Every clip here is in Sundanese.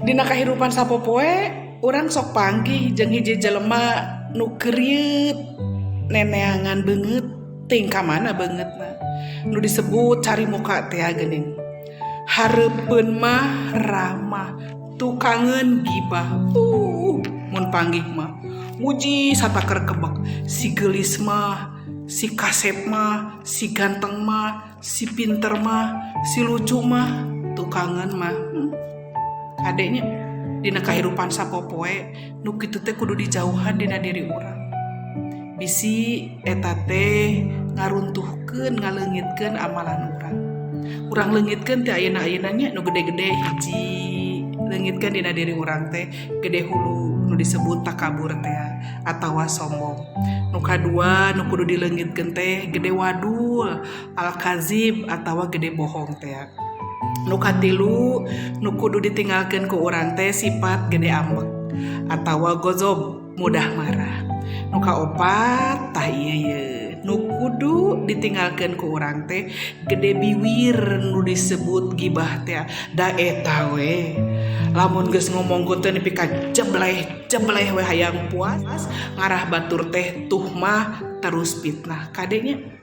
Dina kahirupan sapopoe urang sok panggih jeung hiji jelema nu krieut neneangan beungeut ting ka mana beungeutna nu disebut cari muka teh geuning hareupeun mah ramah tukangeun gibah mun panggih mah muji sataker kebek si geulis mah si kasep mah si ganteng mah si pinter mah si lucu mah tukangeun mah kadenya dina kahirupan sapopoe nu kitu teh kudu dijauhan dina diri urang bisi eta teh ngaruntuhkeun ngaleungitkeun amalan urang leungitkeun teh ayeuna-ayeuna nya nu gede-gede hiji leungitkeun dina diri urang teh gede hulu nu disebut takabur teh atawa sombong nu kadua nu kudu dileungitkeun teh gede wadul al-kazib atawa gede bohong teh nu katilu nu kudu ditinggalkeun ku urang teh sifat gede ambek atawa gozob mudah marah nu kaopat tah ieu nu kudu ditinggalkeun ku urang teh gede biwir nu disebut gibah teh da eta we lamun geus ngomong ku teh nepi ka jebleh we hayang puas ngarah batur teh tuh mah terus fitnah kadenya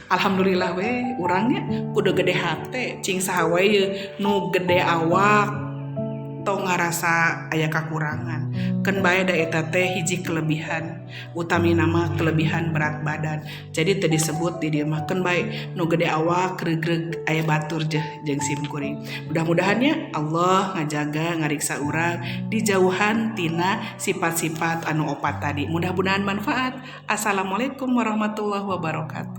alhamdulillah we urangnya kudu gede hate cing saha we nu gede awak tong ngarasa aya kakurangan keun bae da eta teh hiji kelebihan utamina mah kelebihan berat badan jadi teu disebut di dieu mah keun bae nu gede awak regreg aya batur jeung sim kuring mudah-mudahannya Allah ngajaga ngariksa urang dijauhan tina sifat-sifat anu opat tadi mudah-mudahan manfaat. Assalamualaikum warahmatullahi wabarakatuh.